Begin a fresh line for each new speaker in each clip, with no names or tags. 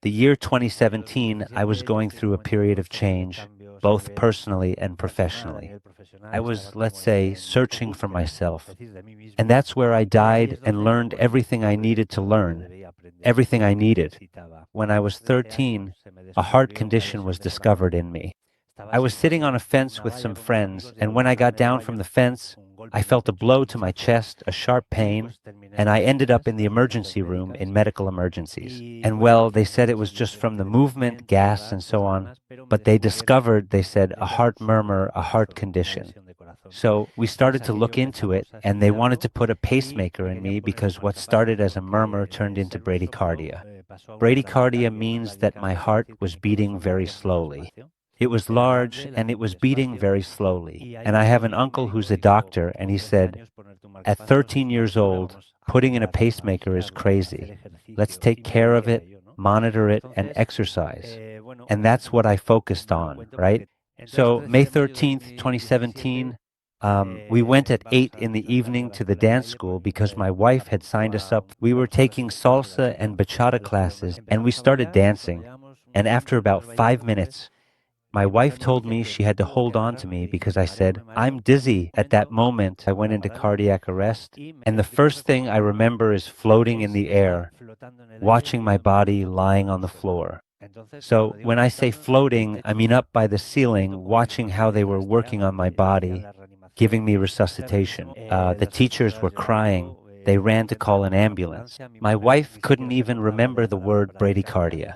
The year 2017, I was going through a period of change, both personally and professionally. I was, let's say, searching for myself. And that's where I died and learned everything I needed to learn, everything I needed. When I was 13, a heart condition was discovered in me. I was sitting on a fence with some friends, and when I got down from the fence, I felt a blow to my chest, a sharp pain, and I ended up in the emergency room in medical emergencies. And well, they said it was just from the movement, gas, and so on, but they discovered, they said, a heart murmur, a heart condition. So we started to look into it, and they wanted to put a pacemaker in me because what started as a murmur turned into bradycardia. Bradycardia means that my heart was beating very slowly. It was large and it was beating very slowly. And I have an uncle who's a doctor, and he said, at 13 years old, putting in a pacemaker is crazy. Let's take care of it, monitor it, and exercise. And that's what I focused on, right? So May 13th, 2017, we went at 8 in the evening to the dance school because my wife had signed us up. We were taking salsa and bachata classes, and we started dancing. And after about 5 minutes, my wife told me she had to hold on to me because I said, I'm dizzy. At that moment, I went into cardiac arrest. And the first thing I remember is floating in the air, watching my body lying on the floor. So when I say floating, I mean up by the ceiling, watching how they were working on my body, giving me resuscitation. The teachers were crying. They ran to call an ambulance. My wife couldn't even remember the word bradycardia.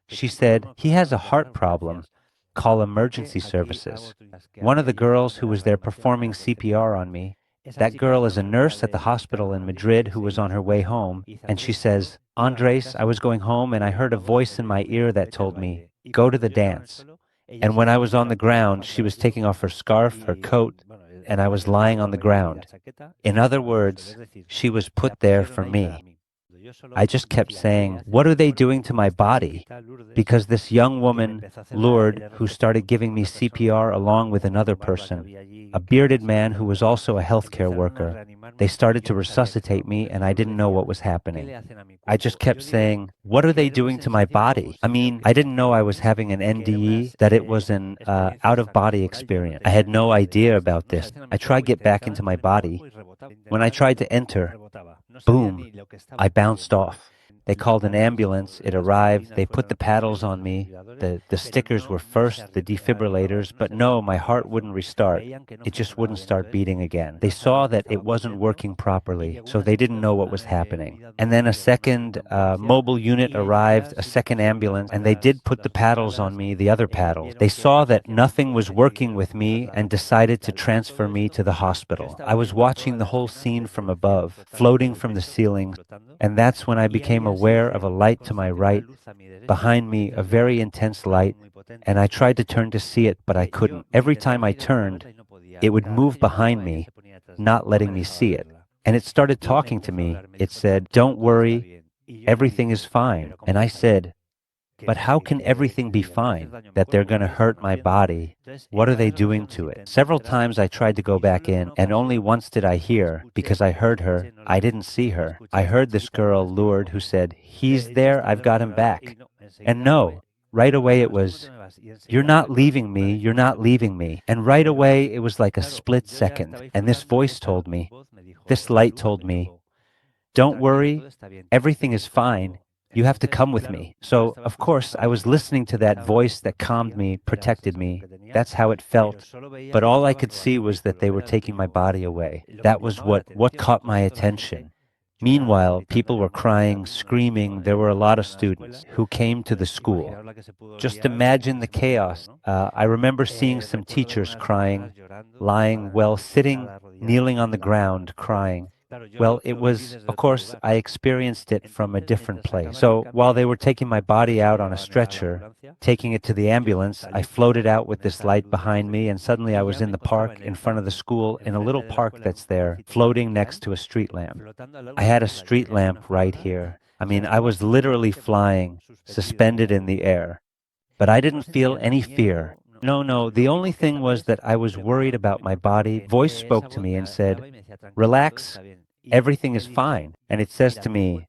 She said, he has a heart problem. Call emergency services. One of the girls who was there performing CPR on me, that girl is a nurse at the hospital in Madrid who was on her way home, and she says, Andres, I was going home and I heard a voice in my ear that told me, go to the dance. And when I was on the ground, she was taking off her scarf, her coat, and I was lying on the ground. In other words, she was put there for me. I just kept saying, what are they doing to my body? Because this young woman, Lourdes, who started giving me CPR along with another person, a bearded man who was also a healthcare worker, they started to resuscitate me and I didn't know what was happening. I just kept saying, what are they doing to my body? I mean, I didn't know I was having an NDE, that it was an out-of-body experience. I had no idea about this. I tried to get back into my body. When I tried to enter, boom, I bounced off. They called an ambulance. It arrived. They put the paddles on me. The stickers were first, the defibrillators, but no, my heart wouldn't restart. It just wouldn't start beating again. They saw that it wasn't working properly, so they didn't know what was happening. And then a second mobile unit arrived, a second ambulance, and they did put the paddles on me, the other paddles. They saw that nothing was working with me and decided to transfer me to the hospital. I was watching the whole scene from above, floating from the ceiling, and that's when I became aware of a light to my right, behind me a very intense light, and I tried to turn to see it, but I couldn't. Every time I turned, it would move behind me, not letting me see it. And it started talking to me. It said, don't worry, everything is fine. And I said, but how can everything be fine? That they're going to hurt my body? What are they doing to it? Several times I tried to go back in, and only once did I hear, because I heard her. I didn't see her. I heard this girl, Lourdes, who said, he's there, I've got him back. And no, right away it was, you're not leaving me, you're not leaving me. And right away it was like a split second. And this voice told me, this light told me, don't worry, everything is fine. You have to come with me. So, of course, I was listening to that voice that calmed me, protected me. That's how it felt. But all I could see was that they were taking my body away. That was what caught my attention. Meanwhile, people were crying, screaming. There were a lot of students who came to the school. Just imagine the chaos. I remember seeing some teachers crying, lying, well, sitting, kneeling on the ground, crying. Well, it was, of course, I experienced it from a different place. So while they were taking my body out on a stretcher, taking it to the ambulance, I floated out with this light behind me, and suddenly I was in the park in front of the school, in a little park that's there, floating next to a street lamp. I had a street lamp right here. I mean, I was literally flying, suspended in the air. But I didn't feel any fear. No, no, the only thing was that I was worried about my body. Voice spoke to me and said, relax, everything is fine. And it says to me,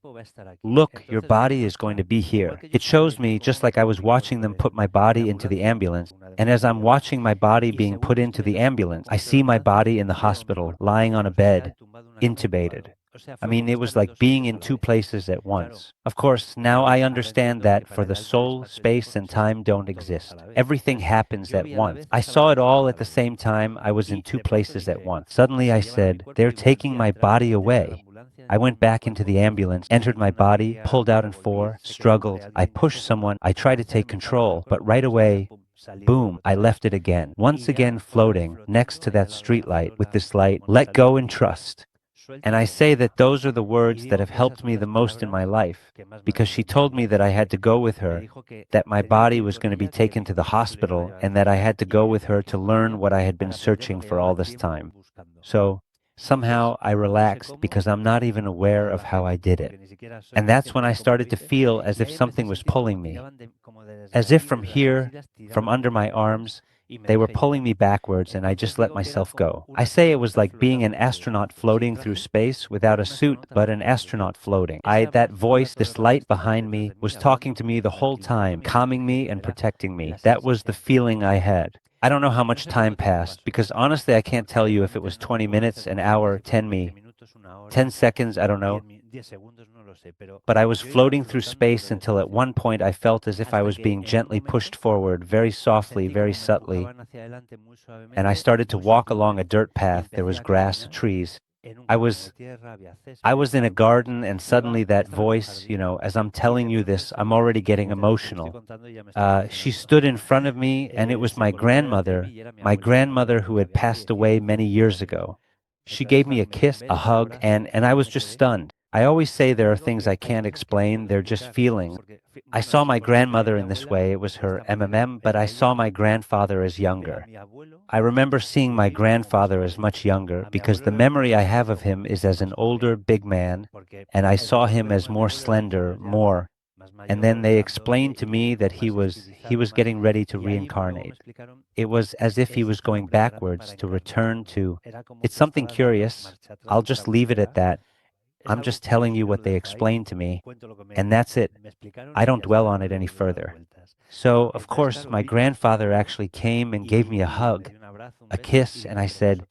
look, your body is going to be here. It shows me just like I was watching them put my body into the ambulance. And as I'm watching my body being put into the ambulance, I see my body in the hospital, lying on a bed, intubated. I mean, it was like being in two places at once. Of course, now I understand that for the soul, space, and time don't exist. Everything happens at once. I saw it all at the same time. I was in two places at once. Suddenly I said, they're taking my body away. I went back into the ambulance, entered my body, pulled out in four, struggled. I pushed someone. I tried to take control, but right away, boom, I left it again. Once again floating next to that street light with this light, let go and trust. And I say that those are the words that have helped me the most in my life, because she told me that I had to go with her, that my body was going to be taken to the hospital, and that I had to go with her to learn what I had been searching for all this time. So somehow I relaxed because I'm not even aware of how I did it. And that's when I started to feel as if something was pulling me, as if from here, from under my arms, they were pulling me backwards and I just let myself go. I say it was like being an astronaut floating through space without a suit, but an astronaut floating. That voice, this light behind me, was talking to me the whole time, calming me and protecting me. That was the feeling I had. I don't know how much time passed, because honestly, I can't tell you if it was 20 minutes, an hour, 10 seconds, I don't know. But I was floating through space until at one point I felt as if I was being gently pushed forward, very softly, very subtly. And I started to walk along a dirt path. There was grass, trees. I was I was in a garden, and suddenly that voice, as I'm telling you this, I'm already getting emotional. She stood in front of me, and it was my grandmother who had passed away many years ago. She gave me a kiss, a hug, and I was just stunned. I always say there are things I can't explain, they're just feelings. I saw my grandmother in this way, it was her MMM, but I saw my grandfather as younger. I remember seeing my grandfather as much younger because the memory I have of him is as an older, big man, and I saw him as more slender, more. And then they explained to me that he was getting ready to reincarnate. It was as if he was going backwards to return to. It's something curious. I'll just leave it at that. I'm just telling you what they explained to me, and that's it. I don't dwell on it any further. So, of course, my grandfather actually came and gave me a hug, a kiss, and I said,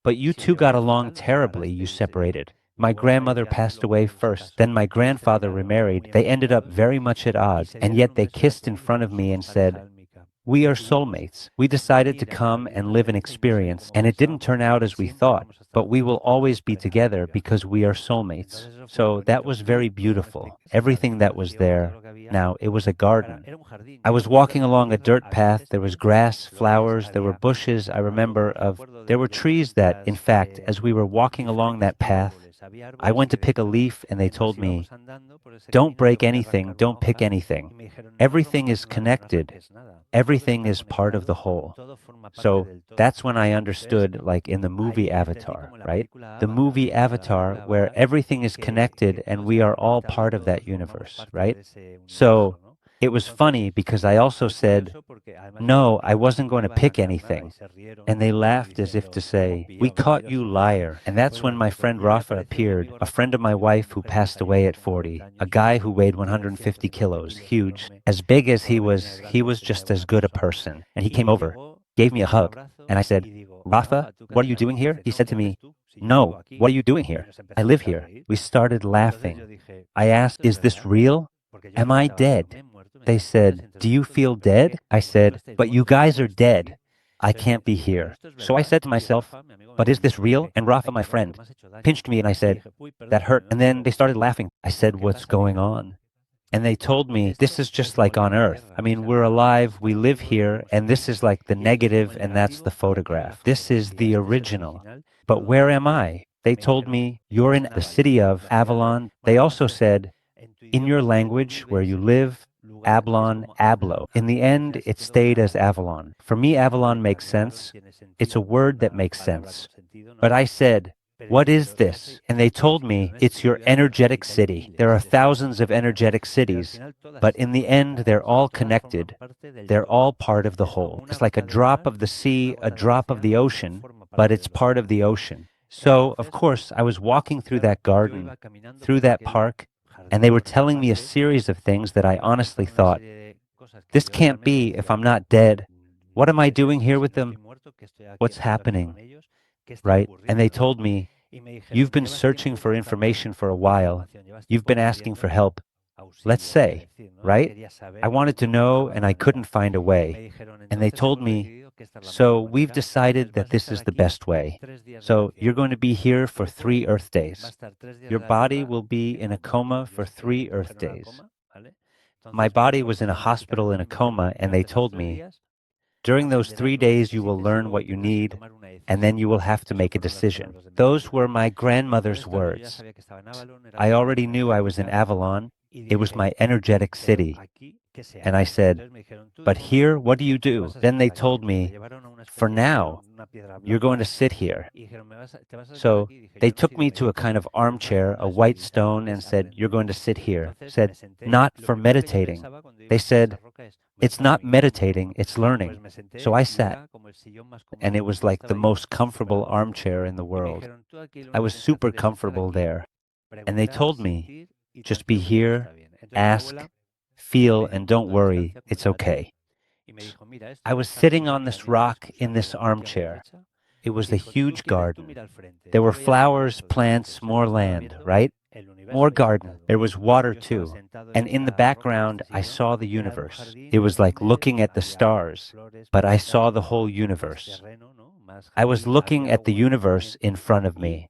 but you two got along terribly, you separated. My grandmother passed away first, then my grandfather remarried. They ended up very much at odds, and yet they kissed in front of me and said, we are soulmates. We decided to come and live an experience, and it didn't turn out as we thought, but we will always be together because we are soulmates. So that was very beautiful. Everything that was there. Now, it was a garden. I was walking along a dirt path. There was grass, flowers, there were bushes. There were trees that, in fact, as we were walking along that path, I went to pick a leaf and they told me, don't break anything, don't pick anything. Everything is connected. Everything is part of the whole. So that's when I understood, like in the movie Avatar, right? The movie Avatar, where everything is connected and we are all part of that universe, right? So it was funny because I also said, no, I wasn't going to pick anything. And they laughed as if to say, we caught you, liar. And that's when my friend Rafa appeared, a friend of my wife who passed away at 40, a guy who weighed 150 kilos, huge. As big as he was just as good a person. And he came over, gave me a hug, and I said, Rafa, what are you doing here? He said to me, no, what are you doing here? I live here. We started laughing. I asked, is this real? Am I dead? They said, do you feel dead? I said, but you guys are dead. I can't be here. So I said to myself, but is this real? And Rafa, my friend, pinched me and I said, that hurt. And then they started laughing. I said, what's going on? And they told me, this is just like on Earth. I mean, we're alive, we live here, and this is like the negative, and that's the photograph. This is the original. But where am I? They told me, you're in the city of Avalon. They also said, in your language where you live, Ablon, Ablo. In the end, it stayed as Avalon. For me, Avalon makes sense. It's a word that makes sense. But I said, what is this? And they told me, it's your energetic city. There are thousands of energetic cities, but in the end, they're all connected. They're all part of the whole. It's like a drop of the sea, a drop of the ocean, but it's part of the ocean. So, of course, I was walking through that garden, through that park, and they were telling me a series of things that I honestly thought, this can't be if I'm not dead. What am I doing here with them? What's happening? Right? And they told me, you've been searching for information for a while. You've been asking for help. Let's say, right? I wanted to know and I couldn't find a way. And they told me, so we've decided that this is the best way. So you're going to be here for 3 Earth days. Your body will be in a coma for 3 Earth days. My body was in a hospital in a coma, and they told me, during those 3 days, you will learn what you need, and then you will have to make a decision. Those were my grandmother's words. I already knew I was in Avalon. It was my energetic city. And I said, but here, what do you do? Then they told me, for now, you're going to sit here. So they took me to a kind of armchair, a white stone, and said, you're going to sit here. Said, not for meditating. They said, it's not meditating, it's learning. So I sat, and it was like the most comfortable armchair in the world. I was super comfortable there. And they told me, just be here, ask, feel, and don't worry, it's okay. I was sitting on this rock in this armchair. It was the huge garden. There were flowers, plants, more land, right? More garden. There was water too. And in the background, I saw the universe. It was like looking at the stars, but I saw the whole universe. I was looking at the universe in front of me.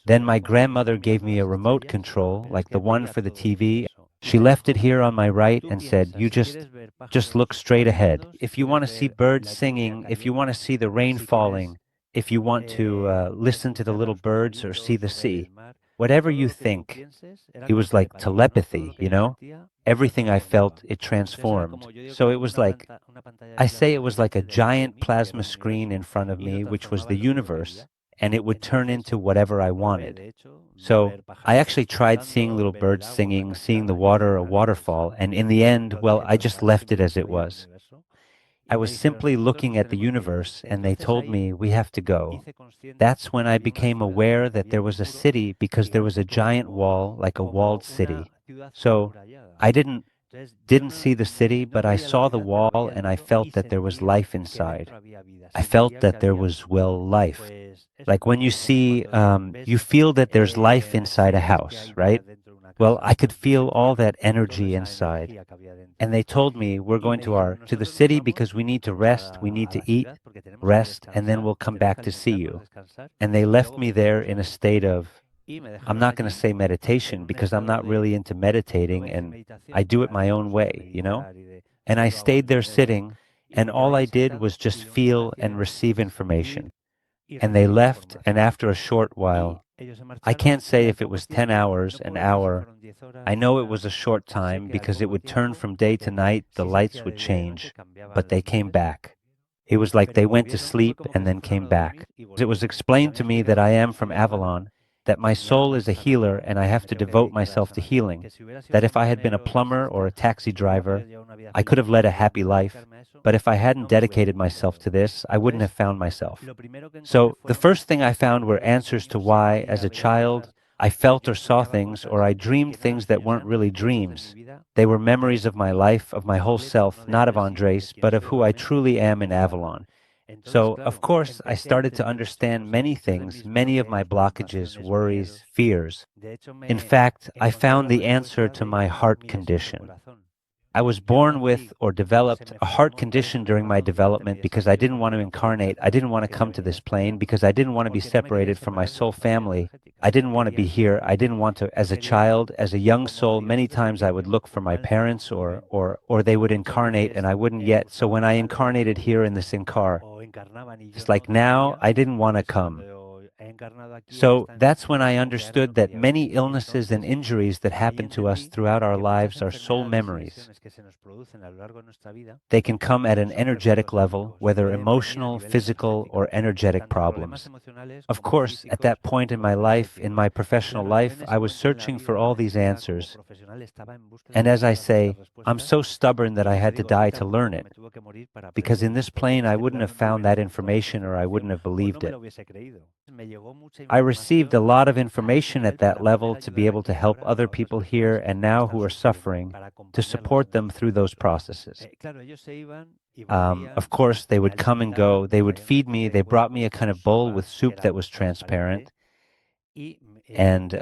Then my grandmother gave me a remote control, like the one for the TV. She left it here on my right and said, you just look straight ahead. If you want to see birds singing, if you want to see the rain falling, if you want to listen to the little birds or see the sea, whatever you think, it was like telepathy, you know? Everything I felt, it transformed. So it was like, I say it was like a giant plasma screen in front of me, which was the universe, and it would turn into whatever I wanted. So I actually tried seeing little birds singing, seeing the water, a waterfall, and in the end, well, I just left it as it was. I was simply looking at the universe, and they told me, we have to go. That's when I became aware that there was a city because there was a giant wall, like a walled city. So I didn't see the city, but I saw the wall and I felt that there was life inside. I felt that there was, well, life. Like when you see, you feel that there's life inside a house, right? Well, I could feel all that energy inside. And they told me, we're going to the city because we need to rest, we need to eat, rest, and then we'll come back to see you. And they left me there in a state of, I'm not going to say meditation because I'm not really into meditating and I do it my own way, you know? And I stayed there sitting, and all I did was just feel and receive information. And they left, and after a short while, I can't say if it was 10 hours, an hour. I know it was a short time because it would turn from day to night, the lights would change, but they came back. It was like they went to sleep and then came back. It was explained to me that I am from Avalon, that my soul is a healer and I have to devote myself to healing, that if I had been a plumber or a taxi driver, I could have led a happy life, but if I hadn't dedicated myself to this, I wouldn't have found myself. So the first thing I found were answers to why, as a child, I felt or saw things, or I dreamed things that weren't really dreams. They were memories of my life, of my whole self, not of Andres, but of who I truly am in Avalon. So, of course, I started to understand many things, many of my blockages, worries, fears. In fact, I found the answer to my heart condition. I was born with or developed a heart condition during my development because I didn't want to incarnate. I didn't want to come to this plane because I didn't want to be separated from my soul family. I didn't want to be here. I didn't want to, as a child, as a young soul, many times I would look for my parents or they would incarnate and I wouldn't yet. So when I incarnated here in this car, it's like now I didn't want to come. So that's when I understood that many illnesses and injuries that happen to us throughout our lives are soul memories. They can come at an energetic level, whether emotional, physical, or energetic problems. Of course, at that point in my life, in my professional life, I was searching for all these answers. And as I say, I'm so stubborn that I had to die to learn it, because in this plane I wouldn't have found that information or I wouldn't have believed it. I received a lot of information at that level to be able to help other people here and now who are suffering, to support them through those processes. Of course, they would come and go. They would feed me. They brought me a kind of bowl with soup that was transparent. And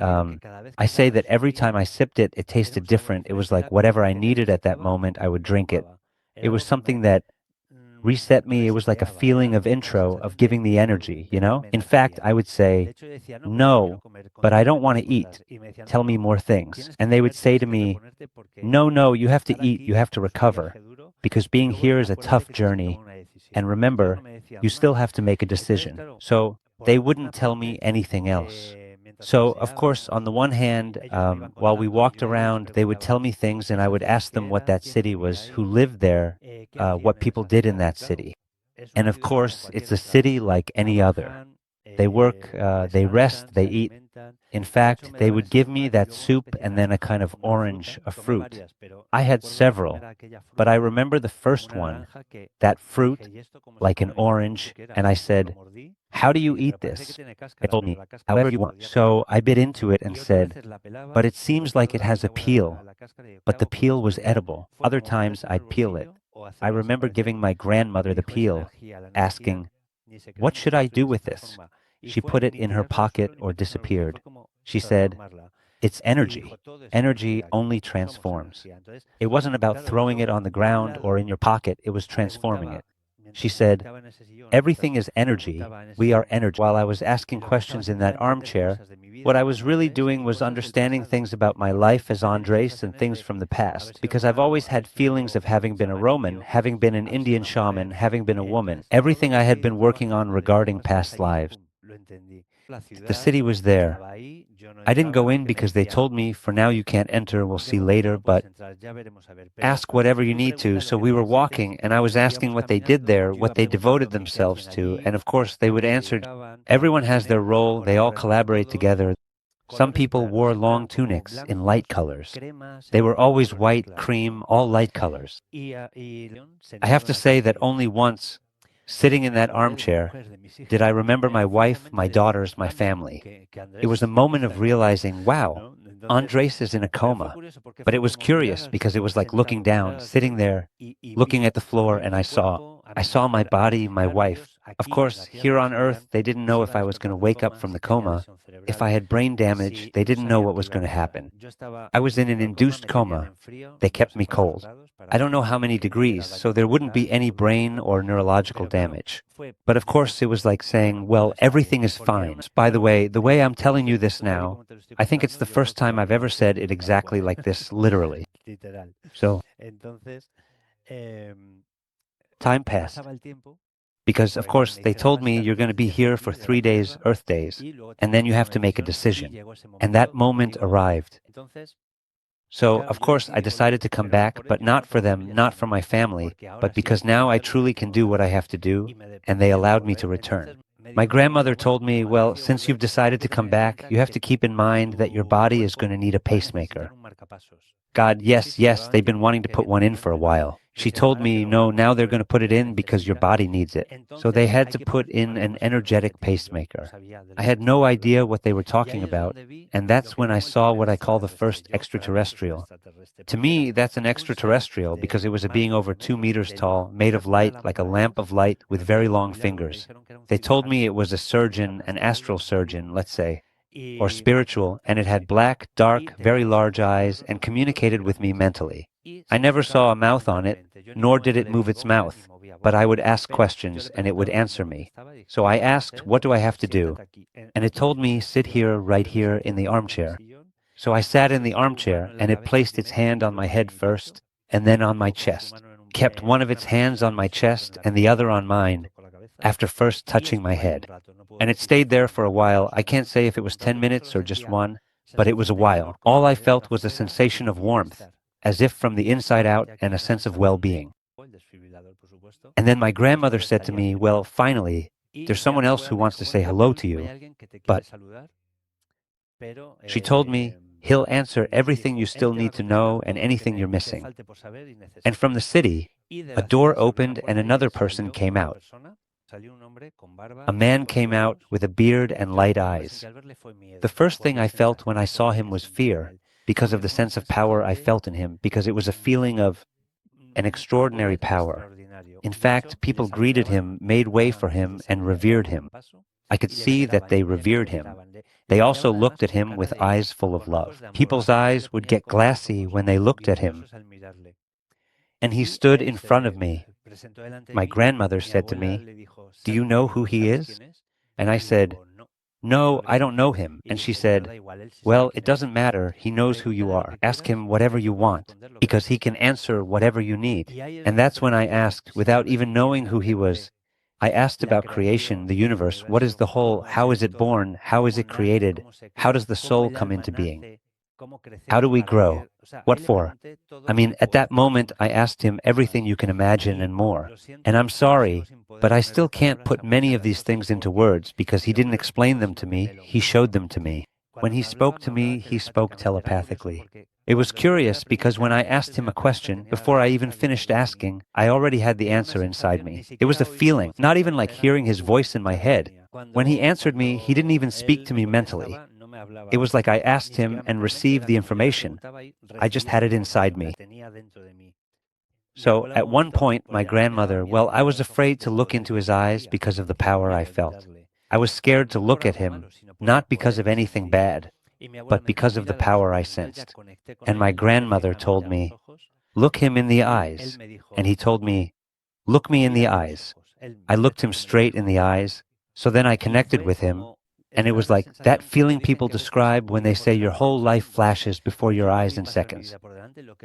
I say that every time I sipped it, it tasted different. It was like whatever I needed at that moment, I would drink it. It was something that reset me. It was like a feeling of intro, of giving the energy, you know? In fact, I would say, no, but I don't want to eat. Tell me more things. And they would say to me, no, no, you have to eat. You have to recover. Because being here is a tough journey. And remember, you still have to make a decision. So they wouldn't tell me anything else. So, of course, on the one hand, while we walked around, they would tell me things and I would ask them what that city was, who lived there, what people did in that city. And of course, it's a city like any other. They work, they rest, they eat. In fact, they would give me that soup and then a kind of orange, a fruit. I had several, but I remember the first one, that fruit, like an orange, and I said, how do you eat this? They told me, however you want. So I bit into it and said, but it seems like it has a peel, but the peel was edible. Other times I'd peel it. I remember giving my grandmother the peel, asking, what should I do with this? She put it in her pocket or disappeared. She said, it's energy. Energy only transforms. It wasn't about throwing it on the ground or in your pocket, it was transforming it. She said, everything is energy. We are energy. While I was asking questions in that armchair, what I was really doing was understanding things about my life as Andrés and things from the past, because I've always had feelings of having been a Roman, having been an Indian shaman, having been a woman, everything I had been working on regarding past lives. The city was there. I didn't go in because they told me, for now you can't enter, we'll see later, but ask whatever you need to. So we were walking, and I was asking what they did there, what they devoted themselves to, and of course they would answer, everyone has their role, they all collaborate together. Some people wore long tunics in light colors. They were always white, cream, all light colors. I have to say that only once, sitting in that armchair, did I remember my wife, my daughters, my family. It was a moment of realizing, wow, Andrés is in a coma. But it was curious because it was like looking down, sitting there, looking at the floor, and I saw my body, my wife. Of course, here on Earth, they didn't know if I was going to wake up from the coma. If I had brain damage, they didn't know what was going to happen. I was in an induced coma. They kept me cold. I don't know how many degrees, so there wouldn't be any brain or neurological damage. But of course, it was like saying, well, everything is fine. By the way I'm telling you this now, I think it's the first time I've ever said it exactly like this, literally. So, time passed. Because, of course, they told me you're going to be here for 3 days, Earth days, and then you have to make a decision. And that moment arrived. So, of course, I decided to come back, but not for them, not for my family, but because now I truly can do what I have to do, and they allowed me to return. My grandmother told me, well, since you've decided to come back, you have to keep in mind that your body is going to need a pacemaker. God, yes, yes, they've been wanting to put one in for a while. She told me, no, now they're going to put it in because your body needs it. So they had to put in an energetic pacemaker. I had no idea what they were talking about, and that's when I saw what I call the first extraterrestrial. To me, that's an extraterrestrial because it was a being over 2 meters tall, made of light like a lamp of light with very long fingers. They told me it was a surgeon, an astral surgeon, let's say, or spiritual, and it had black, dark, very large eyes and communicated with me mentally. I never saw a mouth on it, nor did it move its mouth, but I would ask questions and it would answer me. So I asked, what do I have to do? And it told me, sit here, right here in the armchair. So I sat in the armchair and it placed its hand on my head first and then on my chest, kept one of its hands on my chest and the other on mine, after first touching my head. And it stayed there for a while. I can't say if it was 10 minutes or just one, but it was a while. All I felt was a sensation of warmth, as if from the inside out, and a sense of well-being. And then my grandmother said to me, well, finally, there's someone else who wants to say hello to you, but she told me, he'll answer everything you still need to know and anything you're missing. And from the city, a door opened and another person came out. A man came out with a beard and light eyes. The first thing I felt when I saw him was fear, because of the sense of power I felt in him, because it was a feeling of an extraordinary power. In fact, people greeted him, made way for him, and revered him. I could see that they revered him. They also looked at him with eyes full of love. People's eyes would get glassy when they looked at him. And he stood in front of me. My grandmother said to me, "Do you know who he is?" And I said, "No, I don't know him." And she said, "Well, it doesn't matter. He knows who you are. Ask him whatever you want, because he can answer whatever you need." And that's when I asked, without even knowing who he was, I asked about creation, the universe. What is the whole? How is it born? How is it created? How does the soul come into being? How do we grow? What for? I mean, at that moment, I asked him everything you can imagine and more. And I'm sorry, but I still can't put many of these things into words because he didn't explain them to me, he showed them to me. When he spoke to me, he spoke telepathically. It was curious because when I asked him a question, before I even finished asking, I already had the answer inside me. It was a feeling, not even like hearing his voice in my head. When he answered me, he didn't even speak to me mentally. It was like I asked him and received the information. I just had it inside me. So at one point, my grandmother, well, I was afraid to look into his eyes because of the power I felt. I was scared to look at him, not because of anything bad, but because of the power I sensed. And my grandmother told me, "Look him in the eyes." And he told me, "Look me in the eyes." I looked him straight in the eyes. So then I connected with him. And it was like that feeling people describe when they say your whole life flashes before your eyes in seconds.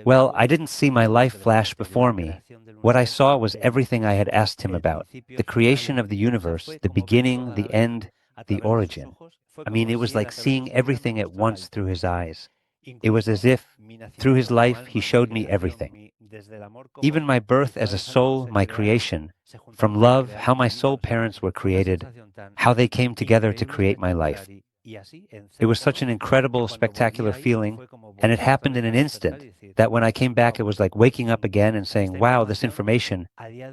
Well, I didn't see my life flash before me. What I saw was everything I had asked him about, the creation of the universe, the beginning, the end, the origin. I mean, it was like seeing everything at once through his eyes. It was as if, through his life, he showed me everything. Even my birth as a soul, my creation, from love, how my soul parents were created, how they came together to create my life. It was such an incredible, spectacular feeling, and it happened in an instant that when I came back, it was like waking up again and saying, wow, this information.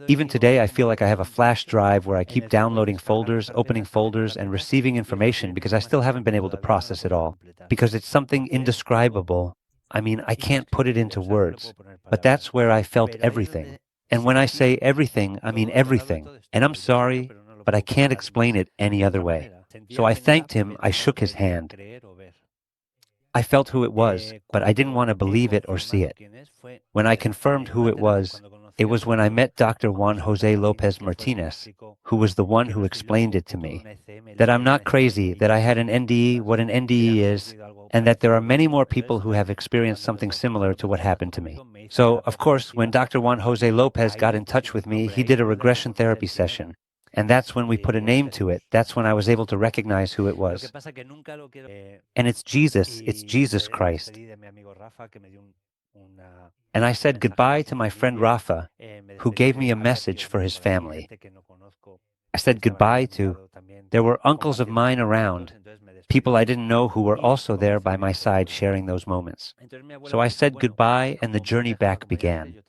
Even today, I feel like I have a flash drive where I keep downloading folders, opening folders, and receiving information because I still haven't been able to process it all, because it's something indescribable. I mean, I can't put it into words, but that's where I felt everything. And when I say everything, I mean everything. And I'm sorry, but I can't explain it any other way. So I thanked him, I shook his hand. I felt who it was, but I didn't want to believe it or see it. When I confirmed who it was when I met Dr. Juan Jose Lopez Martinez, who was the one who explained it to me. That I'm not crazy, that I had an NDE, what an NDE is, and that there are many more people who have experienced something similar to what happened to me. So, of course, when Dr. Juan Jose Lopez got in touch with me, he did a regression therapy session. And that's when we put a name to it. That's when I was able to recognize who it was. And it's Jesus Christ. And I said goodbye to my friend Rafa, who gave me a message for his family. I said goodbye to, there were uncles of mine around, people I didn't know who were also there by my side sharing those moments. So I said goodbye and the journey back began.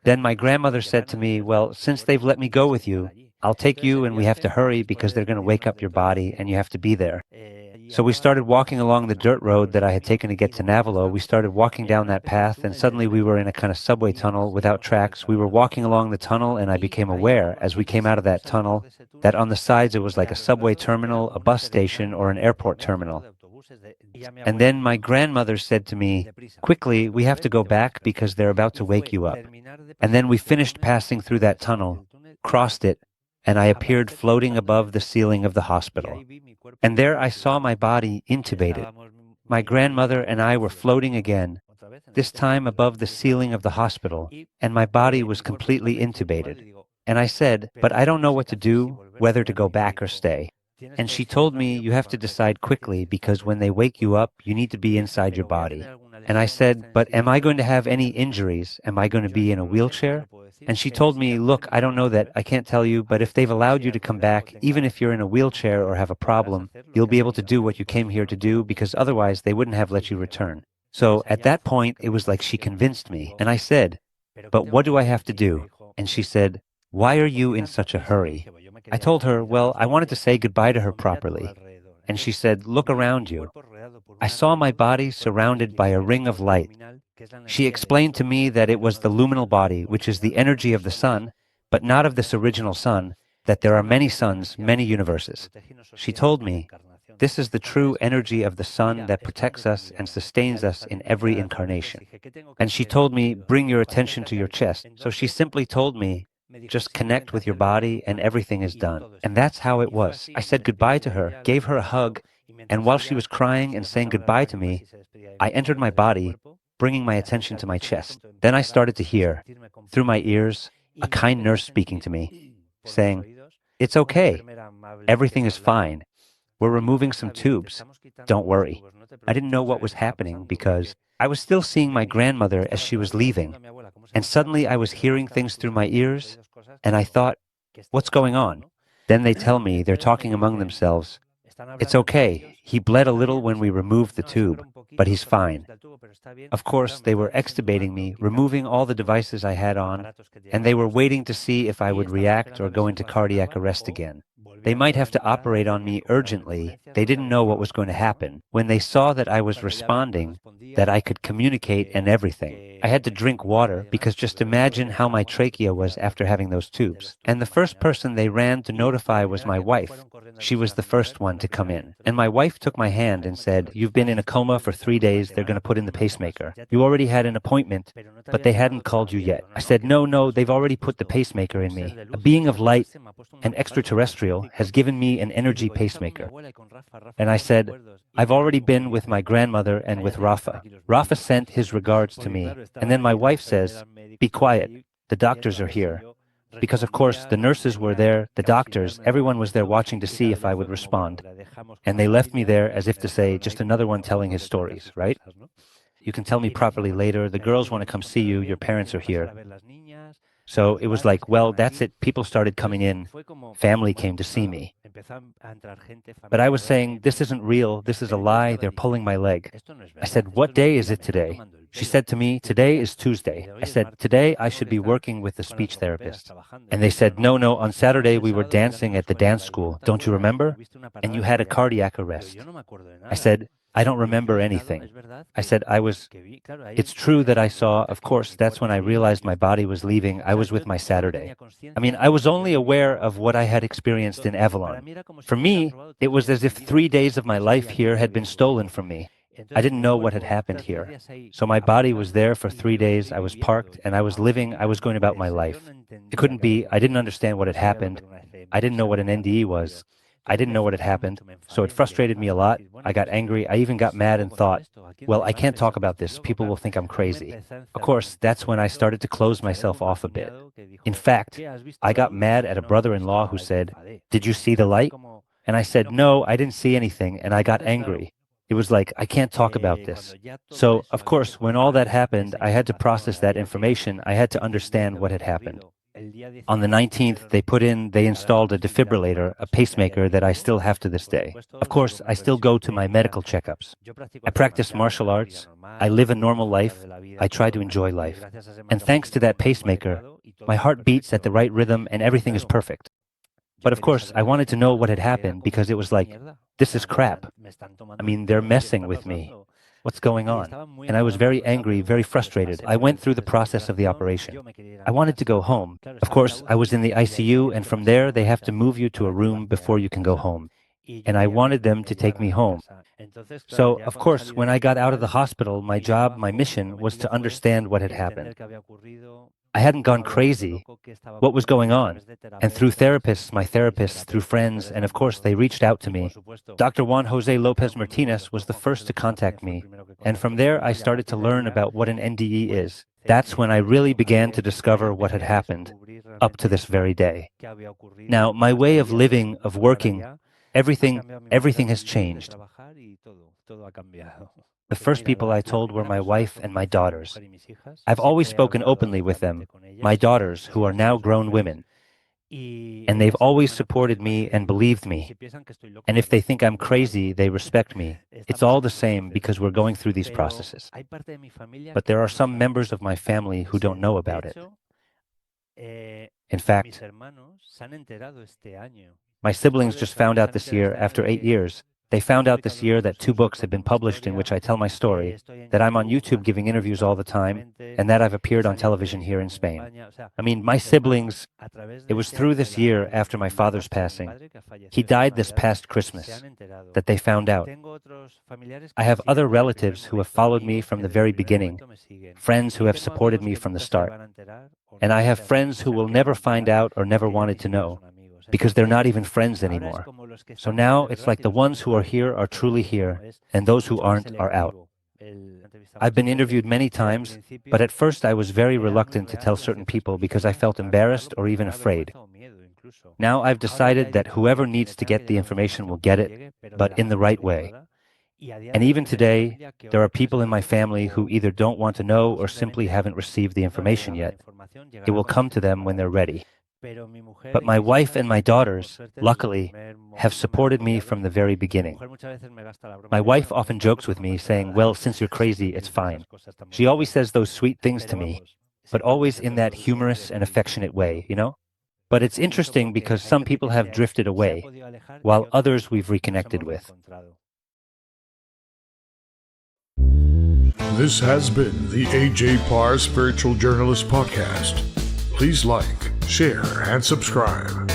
Then my grandmother said to me, well, since they've let me go with you, I'll take you and we have to hurry because they're going to wake up your body and you have to be there. So we started walking along the dirt road that I had taken to get to Navalo. We started walking down that path and suddenly we were in a kind of subway tunnel without tracks. We were walking along the tunnel and I became aware as we came out of that tunnel that on the sides it was like a subway terminal, a bus station, or an airport terminal. And then my grandmother said to me, quickly, we have to go back because they're about to wake you up. And then we finished passing through that tunnel, crossed it, and I appeared floating above the ceiling of the hospital. And there I saw my body intubated. My grandmother and I were floating again, this time above the ceiling of the hospital, and my body was completely intubated. And I said, but I don't know what to do, whether to go back or stay. And she told me, you have to decide quickly because when they wake you up, you need to be inside your body. And I said, but am I going to have any injuries? Am I going to be in a wheelchair? And she told me, look, I don't know that, I can't tell you, but if they've allowed you to come back, even if you're in a wheelchair or have a problem, you'll be able to do what you came here to do because otherwise they wouldn't have let you return. So at that point, it was like she convinced me. And I said, but what do I have to do? And she said, "Why are you in such a hurry?" I told her, well, I wanted to say goodbye to her properly. And she said, "Look around you." I saw my body surrounded by a ring of light. She explained to me that it was the luminal body, which is the energy of the sun, but not of this original sun, that there are many suns, many universes. She told me, this is the true energy of the sun that protects us and sustains us in every incarnation. And she told me, bring your attention to your chest. So she simply told me, just connect with your body and everything is done. And that's how it was. I said goodbye to her, gave her a hug, and while she was crying and saying goodbye to me, I entered my body, bringing my attention to my chest. Then I started to hear, through my ears, a kind nurse speaking to me, saying, "It's okay. Everything is fine. We're removing some tubes. Don't worry." I didn't know what was happening because I was still seeing my grandmother as she was leaving. And suddenly I was hearing things through my ears, and I thought, what's going on? Then they tell me they're talking among themselves. It's okay. He bled a little when we removed the tube, but he's fine. Of course, they were extubating me, removing all the devices I had on, and they were waiting to see if I would react or go into cardiac arrest again. They might have to operate on me urgently. They didn't know what was going to happen. When they saw that I was responding, that I could communicate and everything, I had to drink water because just imagine how my trachea was after having those tubes. And the first person they ran to notify was my wife. She was the first one to come in. And my wife took my hand and said, "You've been in a coma for 3 days. They're going to put in the pacemaker. You already had an appointment, but they hadn't called you yet." I said, "No, no, they've already put the pacemaker in me. A being of light, an extraterrestrial, has given me an energy pacemaker." And I said, "I've already been with my grandmother and with Rafa. Rafa sent his regards to me." And then my wife says, "Be quiet. The doctors are here." Because, of course, the nurses were there, the doctors, everyone was there watching to see if I would respond. And they left me there as if to say, just another one telling his stories, right? You can tell me properly later. The girls want to come see you. Your parents are here. So it was like, well, that's it. People started coming in. Family came to see me. But I was saying, this isn't real. This is a lie. They're pulling my leg. I said, "What day is it today?" She said to me, "Today is Tuesday." I said, "Today I should be working with the speech therapist." And they said, "No, no, on Saturday we were dancing at the dance school. Don't you remember? And you had a cardiac arrest." I said, "I don't remember anything." I said, It's true that I saw, of course, that's when I realized my body was leaving. I was with my Saturday. I mean, I was only aware of what I had experienced in Avalon. For me, it was as if 3 days of my life here had been stolen from me. I didn't know what had happened here. So my body was there for 3 days. I was parked and I was living, I was going about my life. It couldn't be, I didn't understand what had happened. I didn't know what an NDE was. I didn't know what had happened. So it frustrated me a lot. I got angry. I even got mad and thought, well, I can't talk about this. People will think I'm crazy. Of course, that's when I started to close myself off a bit. In fact, I got mad at a brother-in-law who said, "Did you see the light?" And I said, "No, I didn't see anything." And I got angry. It was like, I can't talk about this. So, of course, when all that happened, I had to process that information. I had to understand what had happened. On the 19th, they installed a defibrillator, a pacemaker that I still have to this day. Of course, I still go to my medical checkups. I practice martial arts. I live a normal life. I try to enjoy life. And thanks to that pacemaker, my heart beats at the right rhythm and everything is perfect. But of course, I wanted to know what had happened because it was like, this is crap. I mean, they're messing with me. What's going on? And I was very angry, very frustrated. I went through the process of the operation. I wanted to go home. Of course, I was in the ICU, and from there, they have to move you to a room before you can go home. And I wanted them to take me home. So, of course, when I got out of the hospital, my job, my mission was to understand what had happened. I hadn't gone crazy. What was going on? And through therapists, my therapists, through friends, and of course, they reached out to me. Dr. Juan Jose Lopez Martinez was the first to contact me. And from there, I started to learn about what an NDE is. That's when I really began to discover what had happened up to this very day. Now, my way of living, of working, everything has changed. The first people I told were my wife and my daughters. I've always spoken openly with them, my daughters, who are now grown women. And they've always supported me and believed me. And if they think I'm crazy, they respect me. It's all the same because we're going through these processes. But there are some members of my family who don't know about it. In fact, my siblings just found out this year, after 8 years, they found out this year that 2 books have been published in which I tell my story, that I'm on YouTube giving interviews all the time, and that I've appeared on television here in Spain. I mean, my siblings, it was through this year after my father's passing, he died this past Christmas, that they found out. I have other relatives who have followed me from the very beginning, friends who have supported me from the start, and I have friends who will never find out or never wanted to know, because they're not even friends anymore. So now it's like the ones who are here are truly here, and those who aren't are out. I've been interviewed many times, but at first I was very reluctant to tell certain people because I felt embarrassed or even afraid. Now I've decided that whoever needs to get the information will get it, but in the right way. And even today, there are people in my family who either don't want to know or simply haven't received the information yet. It will come to them when they're ready. But my wife and my daughters, luckily, have supported me from the very beginning. My wife often jokes with me, saying, well, since you're crazy, it's fine. She always says those sweet things to me, but always in that humorous and affectionate way, you know? But it's interesting because some people have drifted away, while others we've reconnected with.
This has been the AJ Parr Spiritual Journalist Podcast. Please like, share, and subscribe.